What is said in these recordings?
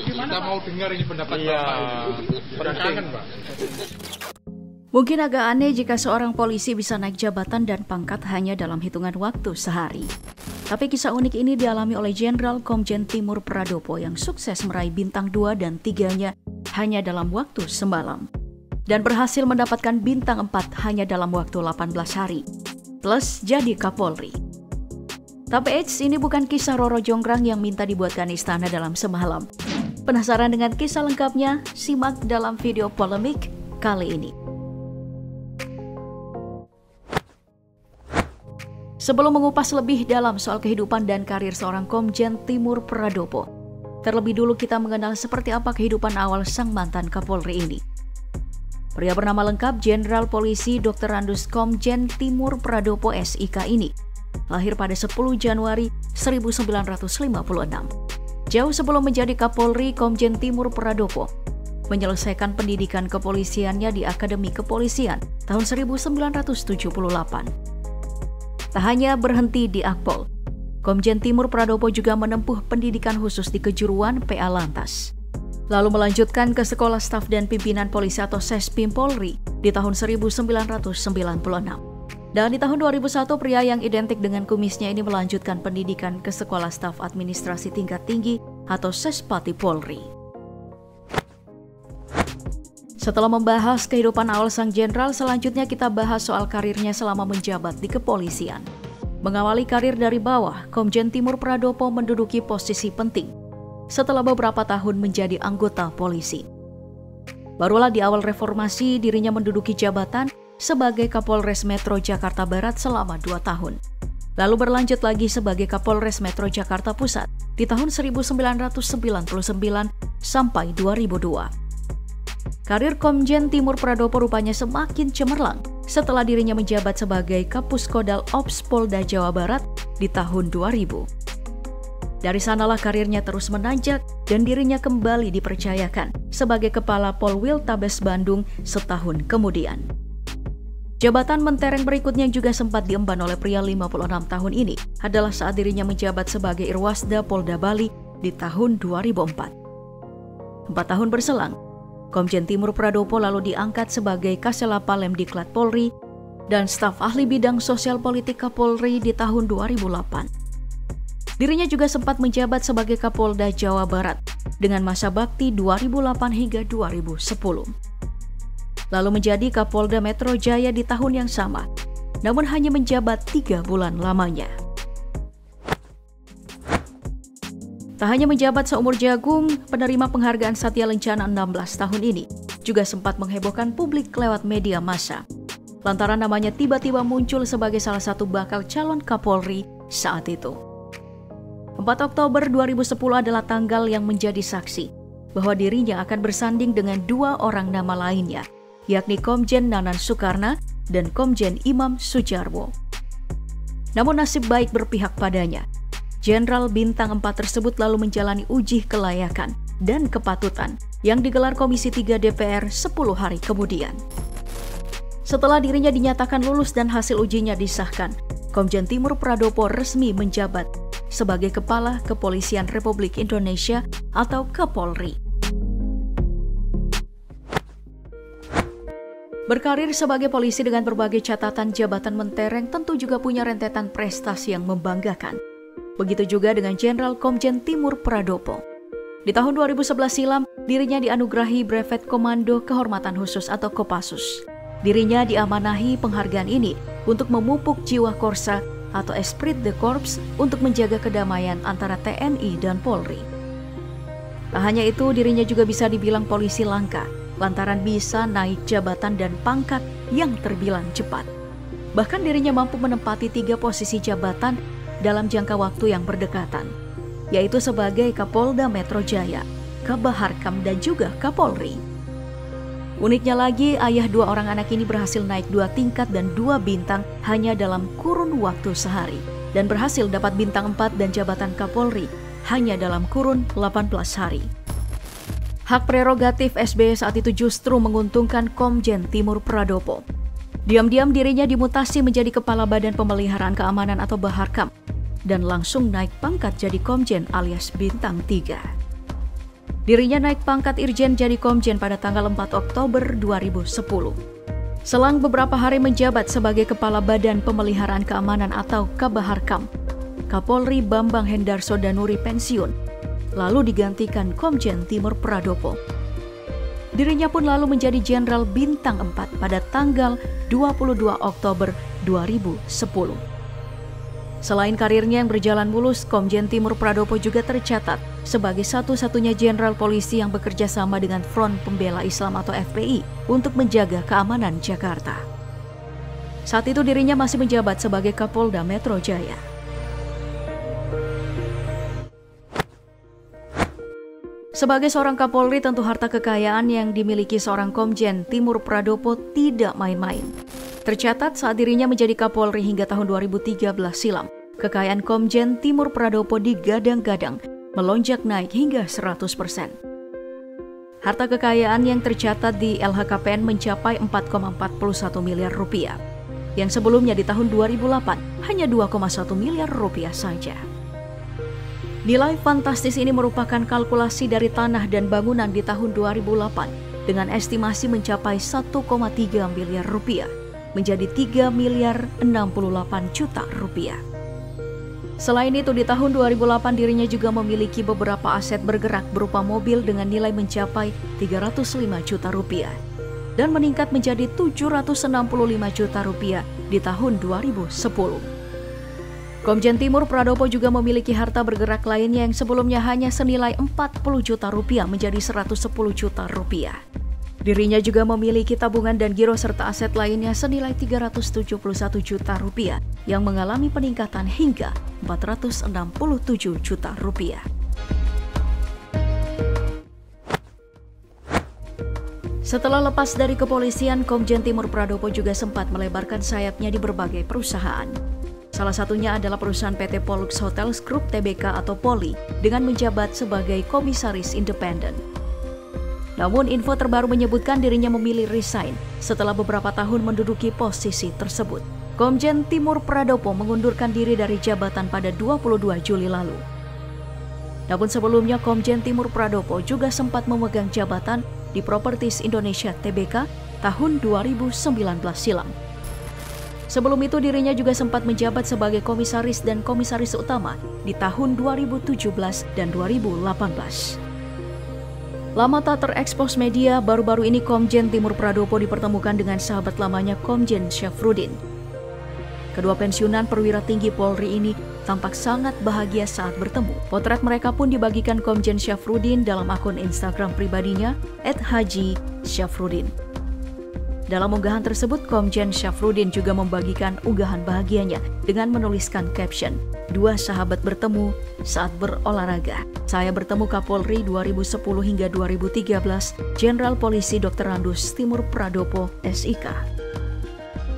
Kita mau dengar ini pendapat Bapak. Kangen, Pak. Mungkin agak aneh jika seorang polisi bisa naik jabatan dan pangkat hanya dalam hitungan waktu sehari. Tapi kisah unik ini dialami oleh Jenderal Komjen Timur Pradopo yang sukses meraih bintang 2 dan 3-nya hanya dalam waktu semalam. Dan berhasil mendapatkan bintang 4 hanya dalam waktu 18 hari. Plus jadi Kapolri. Tapi ini bukan kisah Roro Jonggrang yang minta dibuatkan istana dalam semalam. Penasaran dengan kisah lengkapnya? Simak dalam video polemik kali ini. Sebelum mengupas lebih dalam soal kehidupan dan karir seorang Komjen Timur Pradopo, terlebih dulu kita mengenal seperti apa kehidupan awal sang mantan Kapolri ini. Pria bernama lengkap Jenderal Polisi Dr. Randus Komjen Timur Pradopo SIK ini lahir pada 10 Januari 1956. Jauh sebelum menjadi Kapolri, Komjen Timur Pradopo menyelesaikan pendidikan kepolisiannya di Akademi Kepolisian tahun 1978. Tak hanya berhenti di Akpol, Komjen Timur Pradopo juga menempuh pendidikan khusus di kejuruan PA Lantas. Lalu melanjutkan ke Sekolah Staf dan Pimpinan Polisi atau Sespim Polri di tahun 1996. Dan di tahun 2001, pria yang identik dengan kumisnya ini melanjutkan pendidikan ke Sekolah Staf Administrasi Tingkat Tinggi atau Sespati Polri. Setelah membahas kehidupan awal sang jenderal, selanjutnya kita bahas soal karirnya selama menjabat di kepolisian. Mengawali karir dari bawah, Komjen Timur Pradopo menduduki posisi penting setelah beberapa tahun menjadi anggota polisi. Barulah di awal reformasi dirinya menduduki jabatan sebagai Kapolres Metro Jakarta Barat selama 2 tahun. Lalu berlanjut lagi sebagai Kapolres Metro Jakarta Pusat di tahun 1999 sampai 2002. Karir Komjen Timur Pradopo rupanya semakin cemerlang setelah dirinya menjabat sebagai Kapuskodal Ops Polda Jawa Barat di tahun 2000. Dari sanalah karirnya terus menanjak dan dirinya kembali dipercayakan sebagai Kepala Polwiltabes Bandung setahun kemudian. Jabatan mentereng berikutnya juga sempat diemban oleh pria 56 tahun ini adalah saat dirinya menjabat sebagai Irwasda Polda Bali di tahun 2004. 4 tahun berselang, Komjen Timur Pradopo lalu diangkat sebagai Kasela Palemdiklat Polri dan staf ahli bidang sosial politik Kapolri di tahun 2008. Dirinya juga sempat menjabat sebagai Kapolda Jawa Barat dengan masa bakti 2008 hingga 2010. Lalu menjadi Kapolda Metro Jaya di tahun yang sama, namun hanya menjabat 3 bulan lamanya. Tak hanya menjabat seumur jagung, penerima penghargaan Satya Lencana 16 tahun ini juga sempat menghebohkan publik lewat media massa. Lantaran namanya tiba-tiba muncul sebagai salah satu bakal calon Kapolri saat itu. 4 Oktober 2010 adalah tanggal yang menjadi saksi bahwa dirinya akan bersanding dengan 2 orang nama lainnya, yakni Komjen Nanan Soekarno dan Komjen Imam Sujarwo. Namun nasib baik berpihak padanya. Jenderal Bintang 4 tersebut lalu menjalani uji kelayakan dan kepatutan yang digelar Komisi 3 DPR 10 hari kemudian. Setelah dirinya dinyatakan lulus dan hasil ujinya disahkan, Komjen Timur Pradopo resmi menjabat sebagai Kepala Kepolisian Republik Indonesia atau Kapolri. Berkarir sebagai polisi dengan berbagai catatan jabatan mentereng tentu juga punya rentetan prestasi yang membanggakan. Begitu juga dengan Jenderal Komjen Timur Pradopo. Di tahun 2011 silam, dirinya dianugerahi Brevet Komando Kehormatan Khusus atau Kopassus. Dirinya diamanahi penghargaan ini untuk memupuk jiwa Korsa atau Esprit de Corps untuk menjaga kedamaian antara TNI dan Polri. Tak hanya itu, dirinya juga bisa dibilang polisi langka, lantaran bisa naik jabatan dan pangkat yang terbilang cepat. Bahkan dirinya mampu menempati 3 posisi jabatan dalam jangka waktu yang berdekatan, yaitu sebagai Kapolda Metro Jaya, Kabaharkam, dan juga Kapolri. Uniknya lagi, ayah 2 orang anak ini berhasil naik 2 tingkat dan 2 bintang hanya dalam kurun waktu sehari, dan berhasil dapat bintang 4 dan jabatan Kapolri hanya dalam kurun 18 hari. Hak prerogatif SBY saat itu justru menguntungkan Komjen Timur Pradopo. Diam-diam dirinya dimutasi menjadi Kepala Badan Pemeliharaan Keamanan atau Baharkam, dan langsung naik pangkat jadi Komjen alias Bintang 3. Dirinya naik pangkat Irjen jadi Komjen pada tanggal 4 Oktober 2010. Selang beberapa hari menjabat sebagai Kepala Badan Pemeliharaan Keamanan atau Kabaharkam, Kapolri Bambang Hendarso Danuri pensiun, lalu digantikan Komjen Timur Pradopo. Dirinya pun lalu menjadi Jenderal Bintang 4 pada tanggal 22 Oktober 2010. Selain karirnya yang berjalan mulus, Komjen Timur Pradopo juga tercatat sebagai satu-satunya jenderal polisi yang bekerja sama dengan Front Pembela Islam atau FPI untuk menjaga keamanan Jakarta. Saat itu dirinya masih menjabat sebagai Kapolda Metro Jaya. Sebagai seorang Kapolri, tentu harta kekayaan yang dimiliki seorang Komjen Timur Pradopo tidak main-main. Tercatat saat dirinya menjadi Kapolri hingga tahun 2013 silam, kekayaan Komjen Timur Pradopo digadang-gadang melonjak naik hingga 100%. Harta kekayaan yang tercatat di LHKPN mencapai 4,41 miliar rupiah, yang sebelumnya di tahun 2008 hanya 2,1 miliar rupiah saja. Nilai fantastis ini merupakan kalkulasi dari tanah dan bangunan di tahun 2008 dengan estimasi mencapai 1,3 miliar rupiah menjadi 3 miliar 68 juta rupiah. Selain itu, di tahun 2008 dirinya juga memiliki beberapa aset bergerak berupa mobil dengan nilai mencapai 305 juta rupiah dan meningkat menjadi 765 juta rupiah di tahun 2010. Komjen Timur Pradopo juga memiliki harta bergerak lainnya yang sebelumnya hanya senilai 40 juta rupiah menjadi 110 juta rupiah. Dirinya juga memiliki tabungan dan giro serta aset lainnya senilai 371 juta rupiah yang mengalami peningkatan hingga 467 juta rupiah. Setelah lepas dari kepolisian, Komjen Timur Pradopo juga sempat melebarkan sayapnya di berbagai perusahaan. Salah satunya adalah perusahaan PT Pollux Hotels Group Tbk atau Poli dengan menjabat sebagai komisaris independen. Namun info terbaru menyebutkan dirinya memilih resign setelah beberapa tahun menduduki posisi tersebut. Komjen Timur Pradopo mengundurkan diri dari jabatan pada 22 Juli lalu. Namun sebelumnya Komjen Timur Pradopo juga sempat memegang jabatan di Properties Indonesia Tbk tahun 2019 silam. Sebelum itu dirinya juga sempat menjabat sebagai komisaris dan komisaris utama di tahun 2017 dan 2018. Lama tak terekspos media, baru-baru ini Komjen Timur Pradopo dipertemukan dengan sahabat lamanya Komjen Syafruddin. Kedua pensiunan perwira tinggi Polri ini tampak sangat bahagia saat bertemu. Potret mereka pun dibagikan Komjen Syafruddin dalam akun Instagram pribadinya @haji_syafruddin. Dalam unggahan tersebut, Komjen Syafruddin juga membagikan unggahan bahagianya dengan menuliskan caption, "Dua sahabat bertemu saat berolahraga. Saya bertemu Kapolri 2010 hingga 2013, Jenderal Polisi Dr. Randus Timur Pradopo, SIK."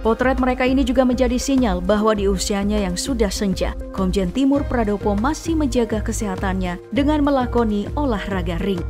Potret mereka ini juga menjadi sinyal bahwa di usianya yang sudah senja, Komjen Timur Pradopo masih menjaga kesehatannya dengan melakoni olahraga ring.